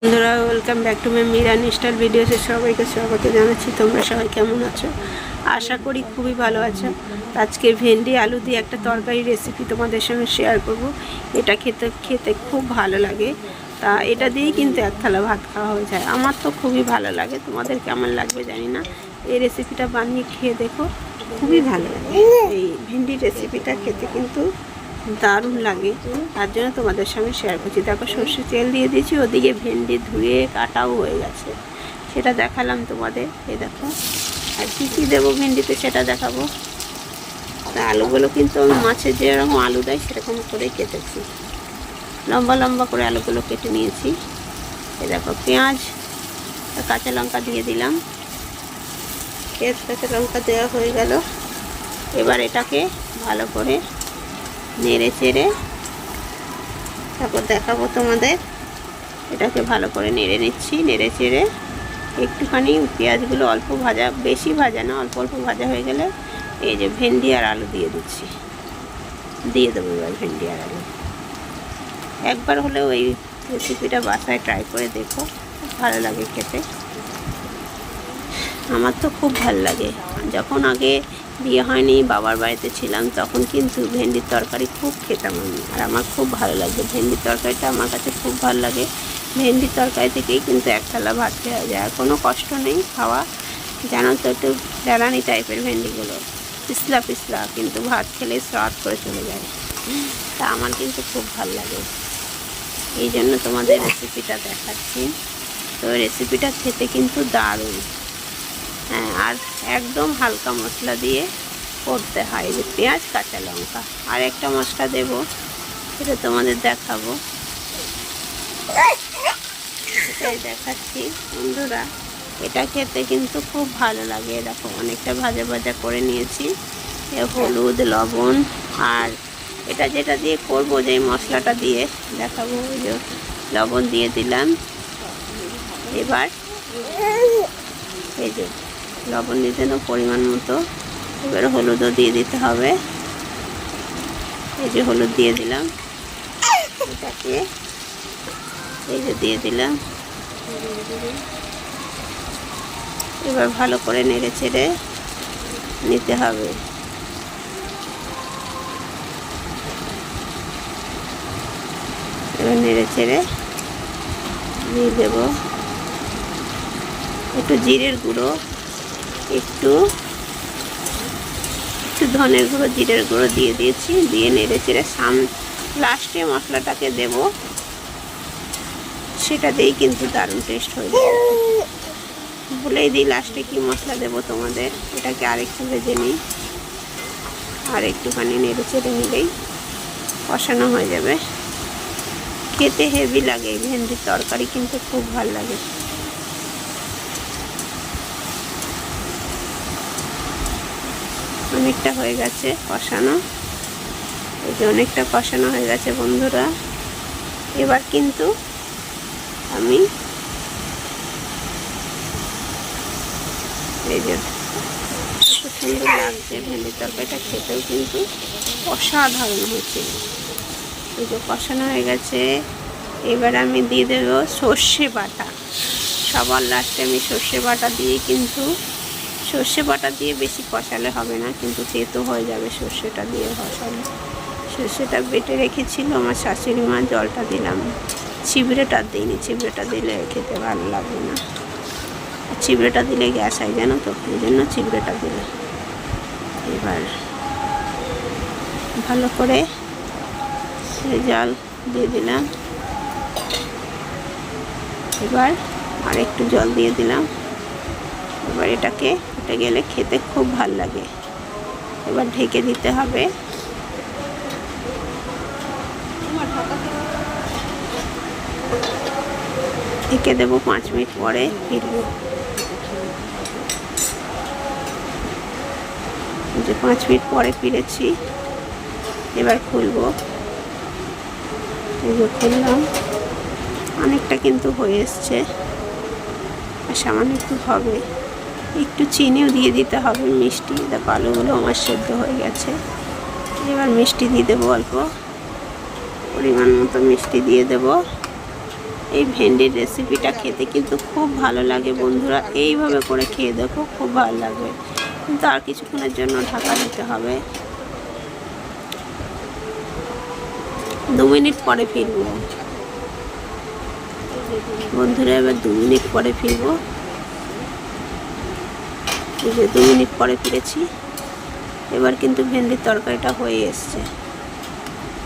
বন্ধুরা, welcome back to my Miran style ভিডিওসে সবাইকে স্বাগত জানাচ্ছি। তোমরা সবাই কেমন আছো? আশা করি খুবই ভালো আছো। আজকে ভেন্ডি আলু দিয়ে একটা তরকারি রেসিপি তোমাদের সঙ্গে শেয়ার করব। এটা খেতে খেতে খুব ভালো লাগে। তা এটা দিয়েই কিন্তু এক থালা ভাত খাওয়া হয়ে যায়। আমার তো খুবই ভালো লাগে, তোমাদের কেমন লাগবে জানি না। এই রেসিপিটা বানিয়ে খেয়ে দেখো, খুবই ভালো লাগে। এই ভেন্ডির রেসিপিটা খেতে কিন্তু দারুণ লাগে, তার জন্য তোমাদের সঙ্গে শেয়ার করছি। দেখো, সর্ষের তেল দিয়ে দিয়েছি, ওদিকে ভেন্ডি ধুয়ে কাটাও হয়ে গেছে, সেটা দেখালাম তোমাদের। এই দেখো, আর কী কী দেবো ভেন্ডিতে সেটা দেখাবো। আলুগুলো কিন্তু আমি মাছের যেরকম আলু দেয় সেরকম করেই কেটেছি, লম্বা লম্বা করে আলুগুলো কেটে নিয়েছি। এই দেখো, পেঁয়াজ কাঁচা লঙ্কা দিয়ে দিলাম। পেঁয়াজ কাঁচা লঙ্কা দেওয়া হয়ে গেল। এবার এটাকে ভালো করে নেড়ে চেড়ে তারপর দেখাবো তোমাদের। এটাকে ভালো করে নেড়ে নিচ্ছি, নেড়ে চেড়ে একটুখানি পেঁয়াজগুলো অল্প ভাজা, বেশি ভাজা না, অল্প অল্প ভাজা হয়ে গেলে এই যে ভেন্ডি আর আলু দিয়ে দিচ্ছি, দিয়ে দেবো এবার ভেন্ডি আর আলু। একবার হলেও এই রেসিপিটা বাসায় ট্রাই করে দেখো, খুব ভালো লাগে খেতে। আমার তো খুব ভালো লাগে। যখন আগে বিয়ে হয়নি, বাবার বাড়িতে ছিলাম, তখন কিন্তু ভেন্ডির তরকারি খুব খেতাম আমি, আর আমার খুব ভালো লাগে ভেন্ডির তরকারিটা, আমার কাছে খুব ভালো লাগে। ভেন্ডির তরকারি থেকেই কিন্তু এক থালা ভাত খাওয়া যায়, আর কোনো কষ্ট নেই খাওয়া। জানো তো, একটু জ্বালানি টাইপের ভেন্ডিগুলো, পিছলা পিছলা, কিন্তু ভাত খেলে স্বাদ করে চলে যায়। তা আমার কিন্তু খুব ভালো লাগে, এই জন্য তোমাদের রেসিপিটা দেখাচ্ছি। তো রেসিপিটা খেতে কিন্তু দারুণ। হ্যাঁ, আর একদম হালকা মশলা দিয়ে করতে হয়, যে পেঁয়াজ কাঁচা লঙ্কা। আর একটা মশলা দেব, সেটা তোমাদের দেখাবো, সেটাই দেখাচ্ছি বন্ধুরা। এটা খেতে কিন্তু খুব ভালো লাগে। দেখো, অনেকটা ভাজা ভাজা করে নিয়েছি। হলুদ, লবণ, আর এটা যেটা দিয়ে করবো, যে মশলাটা দিয়ে দেখাবো, ওই যে লবণ দিয়ে দিলাম। এবার এই যে লবণ দিতে না পরিমাণ মতো, এবার হলুদও দিয়ে দিতে হবে। এই যে হলুদ দিয়ে দিলাম, এটাকে এই যে দিয়ে দিলাম। এবার ভালো করে নেড়ে চেড়ে নিতে হবে। এবার নেড়ে চেড়ে দিয়ে দেবো একটু জিরের গুঁড়ো, একটু ধনের গুঁড়ো, জিরের গুঁড়ো দিয়ে দিয়েছি। দিয়ে নেড়ে চেড়ে লাস্টে মশলাটাকে দেব, সেটা দিয়েই কিন্তু দারুণ টেস্ট হয়ে যাবে। বলেই দিই লাস্টে কি মশলা দেব তোমাদের। এটাকে আরেকটু ভেজে নিই, আর একটুখানি নেড়ে চেড়ে নিলেই কষানো হয়ে যাবে। খেতে হেভি লাগে, ভেন্ডির তরকারি কিন্তু খুব ভালো লাগে। অনেকটা হয়ে গেছে কষানো, এই যে অনেকটা কষানো হয়ে গেছে বন্ধুরা। এবার কিন্তু আমি এই যে খুব সুন্দর লাগছে ভেন্ডির তরকারিটা, খেতেও কিন্তু অসাধারণ হয়েছে। এই যে কষানো হয়ে গেছে। এবার আমি দিয়ে দেবো সর্ষে বাটা। সবার লাস্টে আমি সর্ষে বাটা দিয়ে, কিন্তু সর্ষে বাটা দিয়ে বেশি কষালে হবে না, কিন্তু তেতো হয়ে যাবে সর্ষেটা দিয়ে কষালে। সর্ষেটা বেটে রেখেছিল আমার শাশুড়ি মা, জলটা দিলাম। চিবড়েটা দিইনি, চিবড়েটা দিলে খেতে ভালো লাগবে না, আর চিবড়েটা দিলে গ্যাস হয়, জানো তো, এই জন্য চিবড়েটা দিলে। এবার ভালো করে জল দিয়ে দিলাম। এবার আর একটু জল দিয়ে দিলাম। এবার এটাকে ফুটে গেলে খেতে খুব ভালো লাগে। এবার ঢেকে দিতে হবে। ঢেকে দেবো, 5 মিনিট পরে ফিরবো। যে 5 মিনিট পরে ফিরেছি, এবার খুলবো। এই যে খুললাম, অনেকটা কিন্তু হয়ে এসছে, আর সামান্য একটু হবে। একটু চিনিও দিয়ে দিতে হবে, মিষ্টি। দেখো, আলুগুলো আমার সেদ্ধ হয়ে গেছে। এবার মিষ্টি দিয়ে দেবো, অল্প পরিমাণ মতো মিষ্টি দিয়ে দেবো। এই ভেন্ডির রেসিপিটা খেতে কিন্তু খুব ভালো লাগে বন্ধুরা, এইভাবে করে খেয়ে দেখো, খুব ভালো লাগবে। কিন্তু আর কিছুক্ষণের জন্য ঢাকা দিতে হবে। 2 মিনিট পরে ফিরবো বন্ধুরা, এবার 2 মিনিট পরে ফিরবো। এই যে 2 মিনিট পরে ফিরেছি। এবার কিন্তু ভেন্ডির তরকারিটা হয়ে এসছে,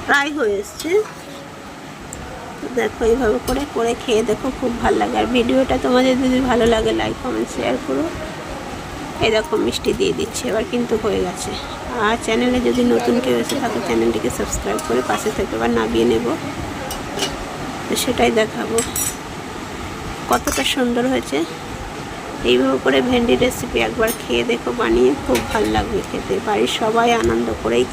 প্রায় হয়ে এসছে। দেখো এইভাবে করে করে খেয়ে দেখো, খুব ভালো লাগে। আর ভিডিওটা তোমাদের যদি ভালো লাগে লাইক কমেন্ট শেয়ার করো। এরকম মিষ্টি দিয়ে দিচ্ছি, এবার কিন্তু হয়ে গেছে। আর চ্যানেলে যদি নতুন কেউ এসে থাকে চ্যানেলটিকে সাবস্ক্রাইব করে পাশে থেকে এবার নামিয়ে নেব, তো সেটাই দেখাবো কতটা সুন্দর হয়েছে। এইভাবে করে ভেন্ডি রেসিপি একবার খেয়ে দেখো বানিয়ে, খুব ভালো লাগবে খেতে। বাড়ির সবাই আনন্দ করেই